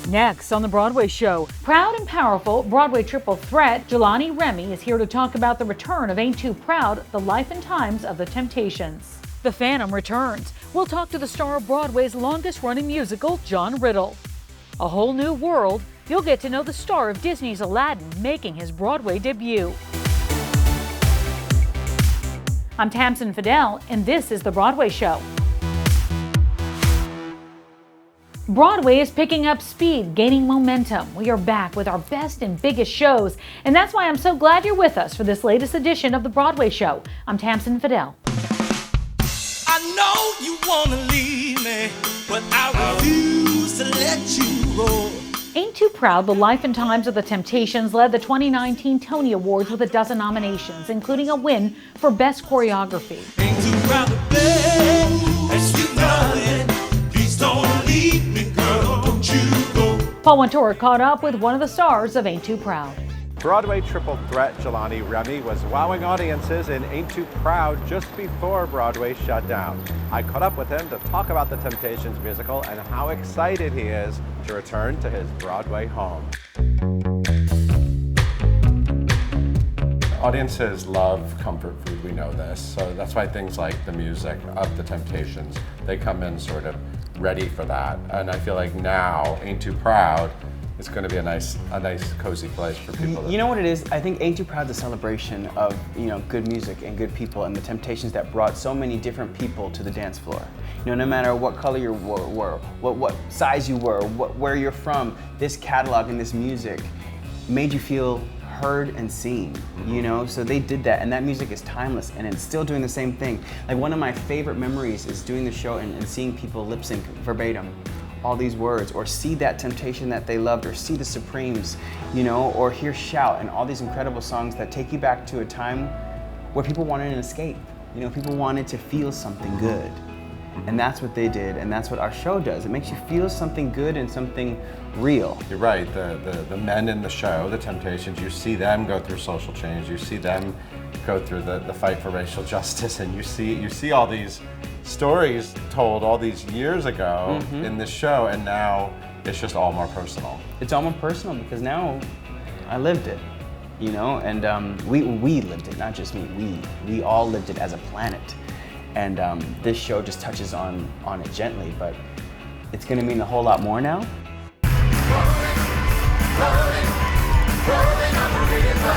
Next on the Broadway show, proud and powerful Broadway triple threat Jelani Remy is here to talk about the return of Ain't Too Proud, the life and times of the Temptations. The Phantom returns. We'll talk to the star of Broadway's longest running musical, John Riddle. A Whole New World, you'll get to know the star of Disney's Aladdin making his Broadway debut. I'm Tamsin Fidel, and this is the Broadway show. Broadway is picking up speed, gaining momentum. We are back with our best and biggest shows, and that's why I'm so glad you're with us for this latest edition of the Broadway show. I'm Tamsin Fidel. I know you want to leave me, but I refuse to let you go. Ain't Too Proud, the life and times of the Temptations led the 2019 Tony Awards with a dozen nominations, including a win for Best Choreography. Ain't too proud to beg, as you know it. Please don't leave me, girl, don't you go. Paul Wintour caught up with one of the stars of Ain't Too Proud. Broadway triple threat Jelani Remy was wowing audiences in Ain't Too Proud just before Broadway shut down. I caught up with him to talk about the Temptations musical and how excited he is to return to his Broadway home. Audiences love comfort food, we know this, so that's why things like the music of the Temptations, they come in sort of ready for that. And I feel like now, Ain't Too Proud, it's going to be a nice, cozy place for people. You know what it is? I think Ain't Too Proud is a celebration of, good music and good people and the Temptations that brought so many different people to the dance floor. No matter what color you were, what size you were, where you're from, this catalog and this music made you feel heard and seen, So they did that, and that music is timeless, and it's still doing the same thing. Like, one of my favorite memories is doing the show and seeing people lip sync verbatim all these words, or see that Temptation that they loved, or see the Supremes, or hear Shout, and all these incredible songs that take you back to a time where people wanted an escape. People wanted to feel something good. And that's what they did, and that's what our show does. It makes you feel something good and something real. You're right, the men in the show, the Temptations, you see them go through social change, you see them go through the fight for racial justice, and you see all these stories told all these years ago in this show, and now it's just all more personal. It's all more personal because now I lived it, and we lived it, not just me. We all lived it as a planet, and this show just touches on it gently, but it's going to mean a whole lot more now. Rolling on the river.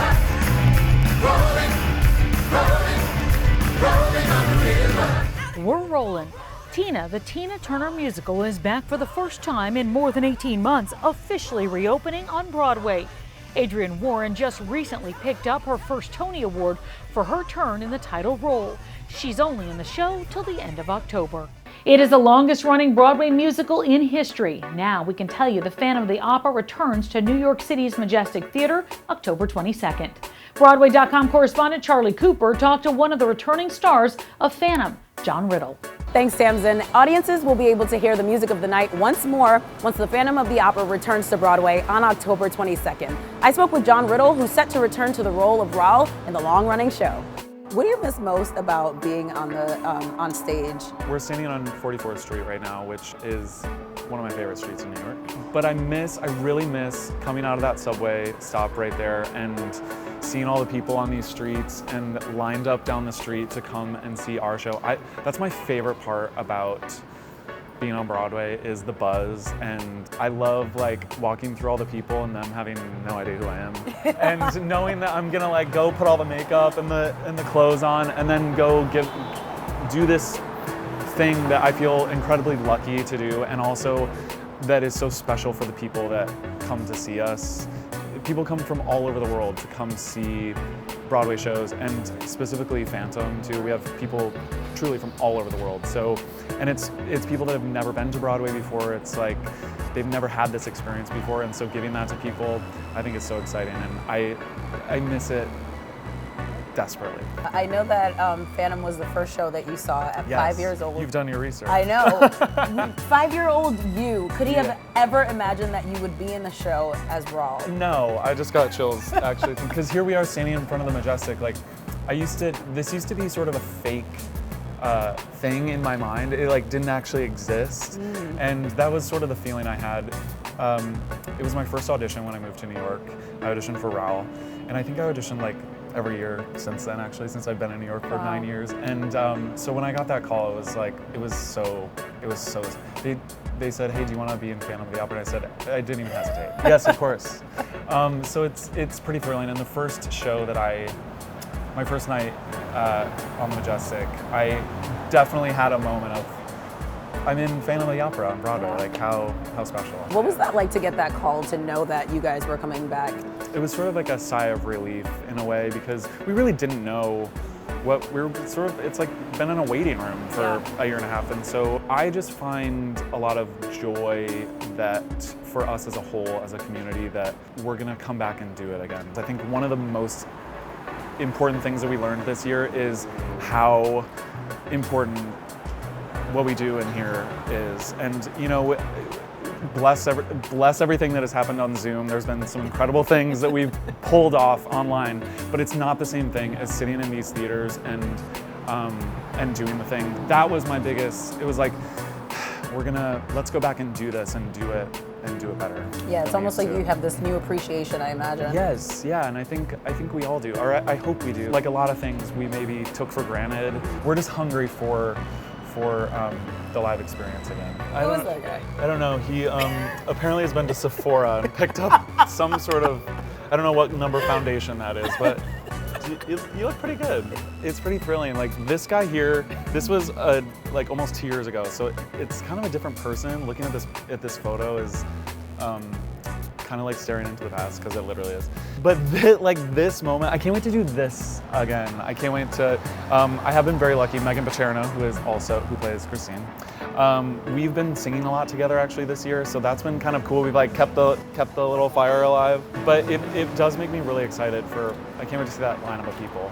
Rolling on the river. We're rolling. Tina, the Tina Turner musical, is back for the first time in more than 18 months, officially reopening on Broadway. Adrienne Warren just recently picked up her first Tony Award for her turn in the title role. She's only in the show till the end of October. It is the longest running Broadway musical in history. Now we can tell you the Phantom of the Opera returns to New York City's Majestic Theater October 22nd. Broadway.com correspondent Charlie Cooper talked to one of the returning stars of Phantom, John Riddle. Thanks, Tamsin. Audiences will be able to hear the music of the night once more once the Phantom of the Opera returns to Broadway on October 22nd. I spoke with John Riddle, who's set to return to the role of Raoul in the long-running show. What do you miss most about being on stage? We're standing on 44th Street right now, which is one of my favorite streets in New York. But I really miss coming out of that subway stop right there and seeing all the people on these streets and lined up down the street to come and see our show. That's my favorite part about being on Broadway, is the buzz, and I love walking through all the people and them having no idea who I am, and knowing that I'm gonna go put all the makeup and the clothes on and then go do this thing that I feel incredibly lucky to do, and also that is so special for the people that come to see us. People come from all over the world to come see Broadway shows, and specifically Phantom too. We have people truly from all over the world. So, and it's people that have never been to Broadway before. It's like they've never had this experience before, and so giving that to people, I think is so exciting, and I miss it desperately. I know that Phantom was the first show that you saw at 5 years old. You've done your research. I know. 5-year-old you, could he have ever imagined that you would be in the show as Raoul? No, I just got chills actually, because here we are standing in front of the Majestic. This used to be sort of a fake thing in my mind. It didn't actually exist, and that was sort of the feeling I had It was my first audition when I moved to New York. I auditioned for Raoul, and I think I auditioned like every year since then, actually, since I've been in New York for 9 years. And so when I got that call, they said, hey, do you want to be in Phantom of the Opera? And I said, I didn't even hesitate. Yes, of course. So it's pretty thrilling. And the first show my first night on the Majestic, I definitely had a moment of, I'm in Phantom of the Opera on Broadway, like how special. What was that like to get that call, to know that you guys were coming back? It was sort of like a sigh of relief in a way, because we really didn't know what we were it's like been in a waiting room for a year and a half. And so I just find a lot of joy that for us as a whole, as a community, that we're gonna come back and do it again. I think one of the most important things that we learned this year is how important what we do in here is. And you know, bless everything that has happened on Zoom. There's been some incredible things that we've pulled off online, but it's not the same thing as sitting in these theaters and doing the thing. That was my biggest, it was like, let's go back and do this and do it better. Yeah, it's almost like you have this new appreciation, I imagine. Yes, yeah, and I think we all do, or I hope we do. Like a lot of things we maybe took for granted. We're just hungry for the live experience again. Who was that guy? I don't know. He apparently has been to Sephora and picked up some sort of, I don't know what number foundation that is, but you look pretty good. It's pretty thrilling. Like this guy here, this was like almost 2 years ago, so it's kind of a different person. Looking at this photo is kind of like staring into the past, because it literally is. But this moment, I can't wait to do this again. I can't wait to, I have been very lucky. Megan Pacherno, who plays Christine. We've been singing a lot together actually this year, so that's been kind of cool. We've like kept the little fire alive. But it does make me really excited I can't wait to see that lineup of people.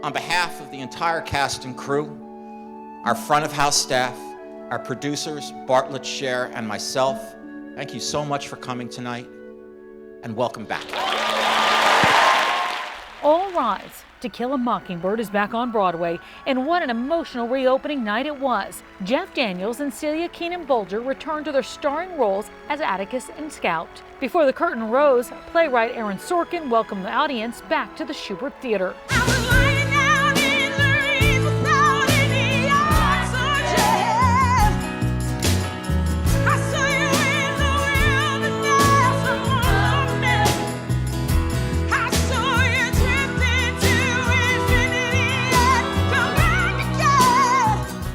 On behalf of the entire cast and crew, our front of house staff, our producers, Bartlett, Scher, and myself, thank you so much for coming tonight, and welcome back. All Rise, To Kill a Mockingbird is back on Broadway, and what an emotional reopening night it was. Jeff Daniels and Celia Keenan-Bolger returned to their starring roles as Atticus and Scout. Before the curtain rose, playwright Aaron Sorkin welcomed the audience back to the Shubert Theater.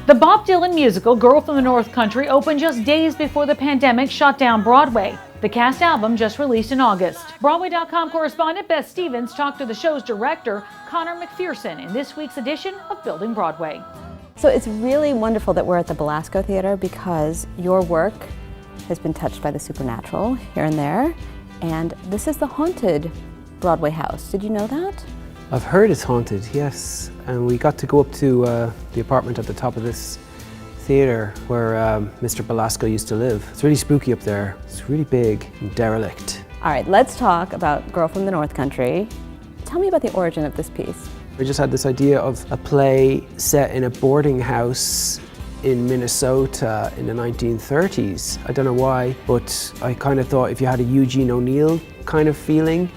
The Bob Dylan musical Girl from the North Country opened just days before the pandemic shut down Broadway. The cast album just released in August. Broadway.com correspondent Beth Stevens talked to the show's director, Connor McPherson, in this week's edition of Building Broadway. So it's really wonderful that we're at the Belasco Theater, because your work has been touched by the supernatural here and there, and this is the haunted Broadway house. Did you know that? I've heard it's haunted, yes. And we got to go up to the apartment at the top of this theatre where Mr. Belasco used to live. It's really spooky up there. It's really big and derelict. All right, let's talk about Girl from the North Country. Tell me about the origin of this piece. We just had this idea of a play set in a boarding house in Minnesota in the 1930s. I don't know why, but I kind of thought if you had a Eugene O'Neill kind of feeling,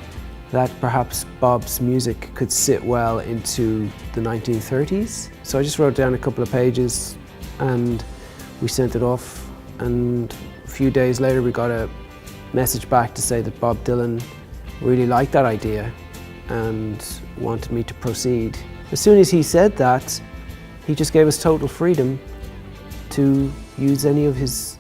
that perhaps Bob's music could sit well into the 1930s. So I just wrote down a couple of pages and we sent it off, and a few days later we got a message back to say that Bob Dylan really liked that idea and wanted me to proceed. As soon as he said that, he just gave us total freedom to use any of his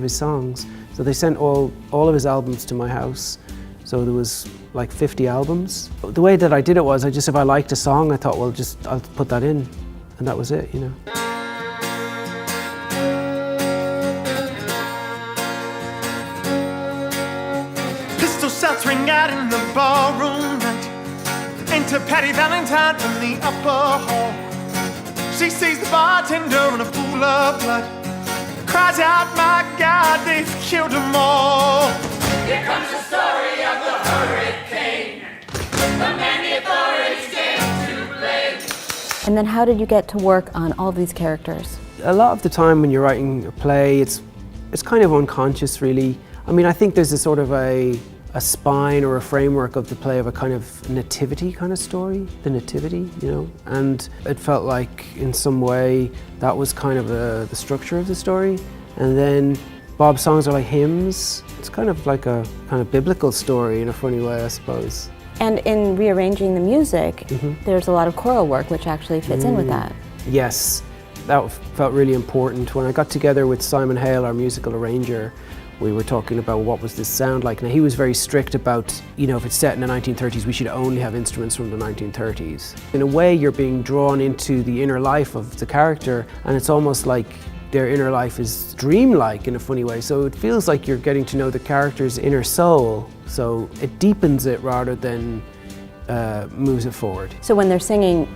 songs. So they sent all of his albums to my house. So there was like 50 albums. The way that I did it was, if I liked a song, I thought, well, I'll put that in, and that was it, you know. Pistol shots ring out in the ballroom night. Enter Patty Valentine from the upper hall. She sees the bartender in a pool of blood. Cries out, my God, they've killed them all. Here comes the story of the hurricane. The man the authorities came to blame. And then how did you get to work on all of these characters? A lot of the time when you're writing a play, it's kind of unconscious, really. I mean, I think there's a sort of a spine or a framework of the play of a kind of nativity kind of story, the nativity, you know, and it felt like in some way that was kind of the structure of the story. And then Bob's songs are like hymns. It's kind of like a kind of biblical story in a funny way, I suppose. And in rearranging the music, there's a lot of choral work which actually fits in with that. Yes, that felt really important. When I got together with Simon Hale, our musical arranger, we were talking about what was this sound like. Now he was very strict about, you know, if it's set in the 1930s, we should only have instruments from the 1930s. In a way, you're being drawn into the inner life of the character, and it's almost like their inner life is dreamlike in a funny way. So it feels like you're getting to know the character's inner soul. So it deepens it rather than moves it forward. So when they're singing,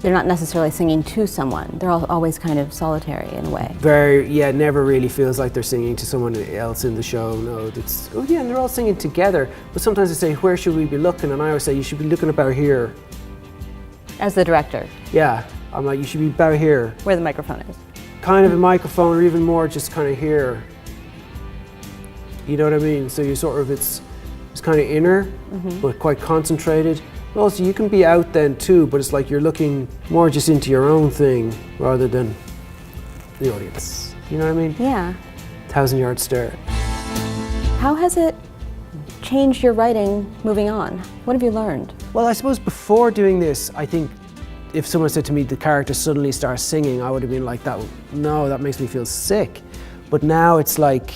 they're not necessarily singing to someone. They're always kind of solitary in a way. It never really feels like they're singing to someone else in the show. No, it's, oh yeah, and they're all singing together. But sometimes they say, where should we be looking? And I always say, you should be looking about here. As the director? Yeah, I'm like, you should be about here. Where the microphone is. Kind of a microphone, or even more, just kind of here. You know what I mean? So you sort of, it's kind of inner, but quite concentrated. Also, you can be out then too, but it's like you're looking more just into your own thing rather than the audience. You know what I mean? Yeah. 1,000-yard stare. How has it changed your writing moving on? What have you learned? Well, I suppose before doing this, I think if someone said to me the character suddenly starts singing, I would have been like, no, that makes me feel sick. But now it's like,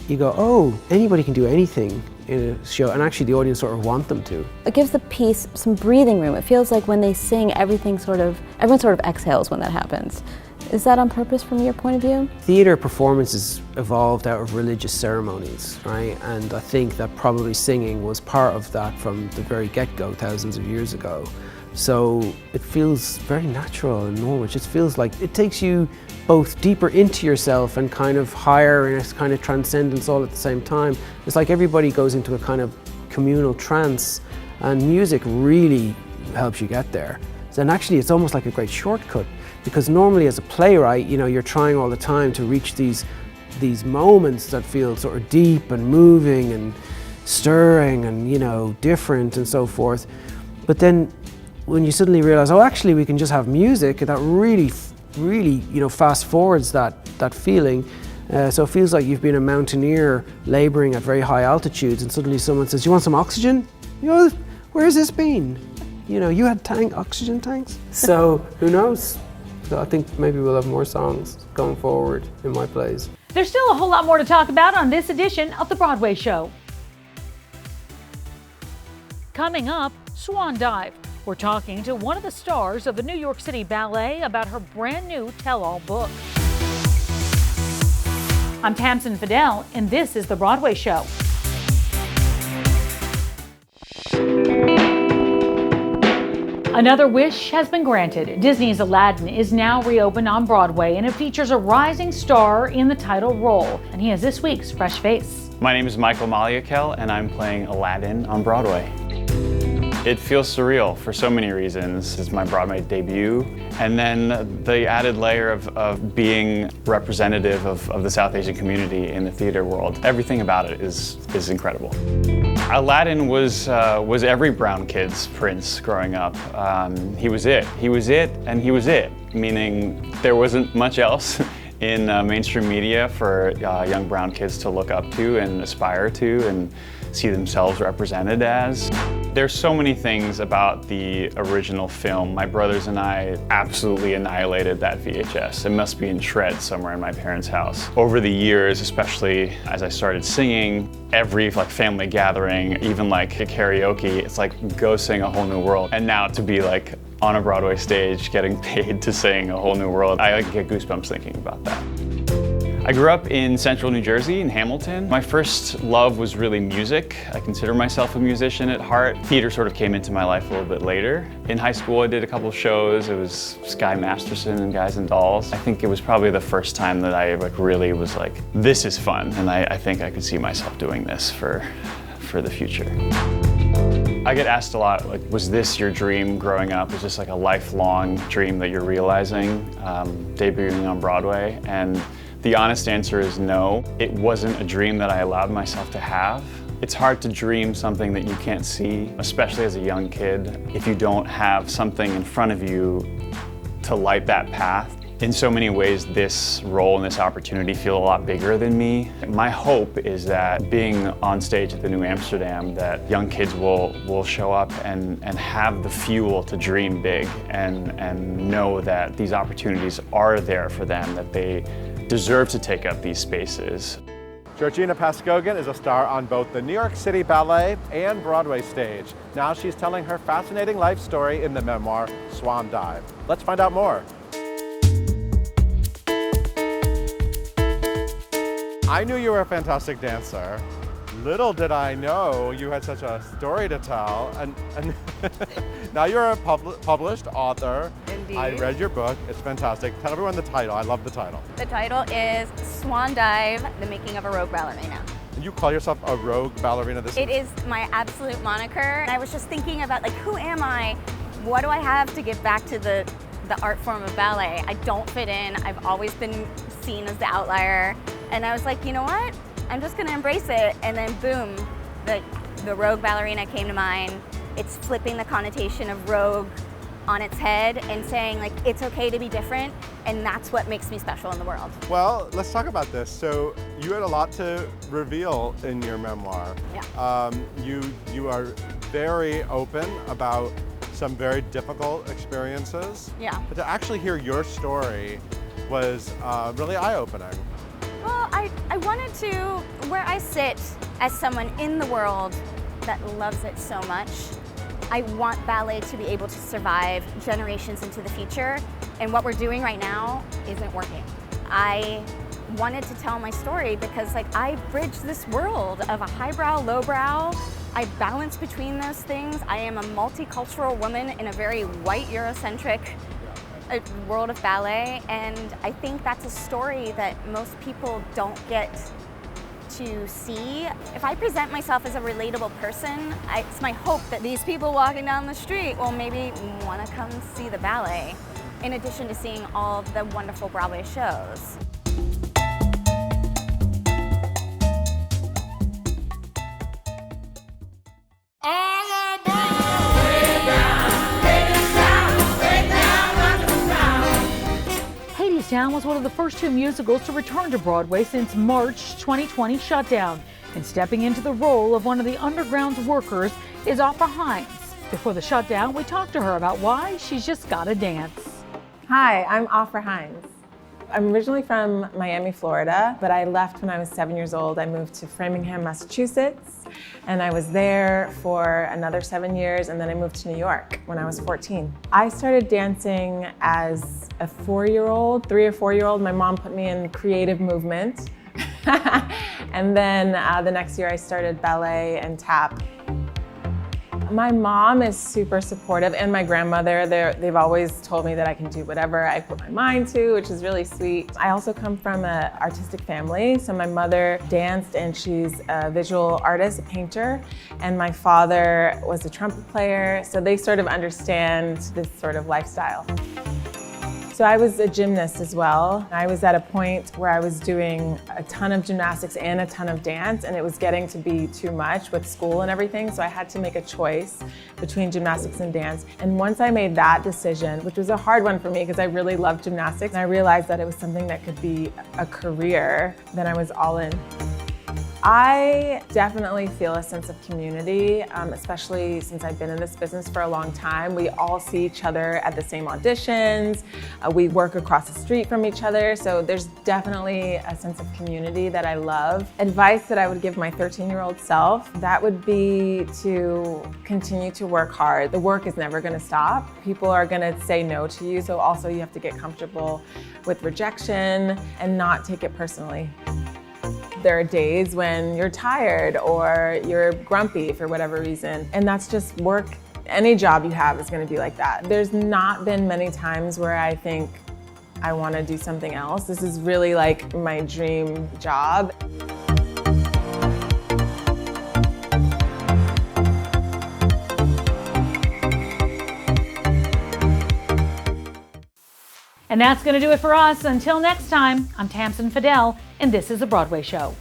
you go, oh, anybody can do anything in a show, and actually the audience sort of want them to. It gives the piece some breathing room. It feels like when they sing, everyone sort of exhales when that happens. Is that on purpose from your point of view? Theatre performances evolved out of religious ceremonies, right? And I think that probably singing was part of that from the very get-go, thousands of years ago. So it feels very natural and normal. It just feels like it takes you both deeper into yourself and kind of higher in a kind of transcendence all at the same time. It's like everybody goes into a kind of communal trance, and music really helps you get there. And actually it's almost like a great shortcut, because normally as a playwright, you know, you're trying all the time to reach these moments that feel sort of deep and moving and stirring and, you know, different and so forth. But then when you suddenly realize, oh, actually we can just have music, that really, you know, fast forwards that feeling. So it feels like you've been a mountaineer laboring at very high altitudes, and suddenly someone says, you want some oxygen? You know, where's this been? You know, you had oxygen tanks? So who knows? So I think maybe we'll have more songs going forward in my plays. There's still a whole lot more to talk about on this edition of The Broadway Show. Coming up, Swan Dive. We're talking to one of the stars of the New York City Ballet about her brand new tell-all book. I'm Tamsin Fidel, and this is The Broadway Show. Another wish has been granted. Disney's Aladdin is now reopened on Broadway, and it features a rising star in the title role. And he has this week's Fresh Face. My name is Michael Maliakel, and I'm playing Aladdin on Broadway. It feels surreal for so many reasons. It's my Broadway debut, and then the added layer of being representative of the South Asian community in the theater world. Everything about it is incredible. Aladdin was every brown kid's prince growing up. He was it, and he was it, meaning there wasn't much else in mainstream media for young brown kids to look up to and aspire to and see themselves represented as. There's so many things about the original film. My brothers and I absolutely annihilated that VHS. It must be in shreds somewhere in my parents' house. Over the years, especially as I started singing, every family gathering, even like a karaoke, it's like go sing A Whole New World. And now to be like on a Broadway stage getting paid to sing A Whole New World, I get goosebumps thinking about that. I grew up in central New Jersey, in Hamilton. My first love was really music. I consider myself a musician at heart. Theater sort of came into my life a little bit later. In high school, I did a couple of shows. It was Sky Masterson and Guys and Dolls. I think it was probably the first time that I really was like, this is fun, and I think I could see myself doing this for the future. I get asked a lot, like, was this your dream growing up? Was this like a lifelong dream that you're realizing, debuting on Broadway? And the honest answer is no. It wasn't a dream that I allowed myself to have. It's hard to dream something that you can't see, especially as a young kid, if you don't have something in front of you to light that path. In so many ways, this role and this opportunity feel a lot bigger than me. My hope is that being on stage at the New Amsterdam, that young kids will show up and have the fuel to dream big and know that these opportunities are there for them, that they deserve to take up these spaces. Georgina Paszkogan is a star on both the New York City Ballet and Broadway stage. Now she's telling her fascinating life story in the memoir, Swan Dive. Let's find out more. I knew you were a fantastic dancer. Little did I know you had such a story to tell. And now you're a published author. Indeed. I read your book. It's fantastic. Tell everyone the title. I love the title. The title is Swan Dive, The Making of a Rogue Ballerina. And you call yourself a rogue ballerina? It is my absolute moniker. I was just thinking about, like, who am I? What do I have to give back to the art form of ballet? I don't fit in. I've always been seen as the outlier. And I was like, you know what? I'm just gonna embrace it. And then boom, the rogue ballerina came to mind. It's flipping the connotation of rogue on its head and saying, like, it's okay to be different, and that's what makes me special in the world. Well, let's talk about this. So you had a lot to reveal in your memoir. Yeah. You are very open about some very difficult experiences. Yeah. But to actually hear your story was really eye-opening. Well, I wanted to, where I sit as someone in the world that loves it so much, I want ballet to be able to survive generations into the future, and what we're doing right now isn't working. I wanted to tell my story because, like, I bridge this world of a highbrow, lowbrow. I balance between those things. I am a multicultural woman in a very white Eurocentric world of ballet, and I think that's a story that most people don't get to see. If I present myself as a relatable person, it's my hope that these people walking down the street will maybe want to come see the ballet, in addition to seeing all of the wonderful Broadway shows. Hadestown was one of the first two musicals to return to Broadway since March 2020 shutdown. And stepping into the role of one of the underground's workers is Ofra Hines. Before the shutdown, we talked to her about why she's just gotta dance. Hi, I'm Ofra Hines. I'm originally from Miami, Florida, but I left when I was 7 years old. I moved to Framingham, Massachusetts, and I was there for another 7 years, and then I moved to New York when I was 14. I started dancing as a 4-year-old, 3 or 4-year-old. My mom put me in creative movement. And then the next year I started ballet and tap. My mom is super supportive, and my grandmother. They've always told me that I can do whatever I put my mind to, which is really sweet. I also come from an artistic family. So my mother danced, and she's a visual artist, a painter, and my father was a trumpet player. So they sort of understand this sort of lifestyle. So I was a gymnast as well. I was at a point where I was doing a ton of gymnastics and a ton of dance, and it was getting to be too much with school and everything, so I had to make a choice between gymnastics and dance. And once I made that decision, which was a hard one for me because I really loved gymnastics, and I realized that it was something that could be a career, then I was all in. I definitely feel a sense of community, especially since I've been in this business for a long time. We all see each other at the same auditions. We work across the street from each other, so there's definitely a sense of community that I love. Advice that I would give my 13-year-old self, that would be to continue to work hard. The work is never gonna stop. People are gonna say no to you, so also you have to get comfortable with rejection and not take it personally. There are days when you're tired or you're grumpy for whatever reason, and that's just work. Any job you have is going to be like that. There's not been many times where I think I want to do something else. This is really like my dream job. And that's going to do it for us. Until next time, I'm Tamsin Fidel, and this is The Broadway Show.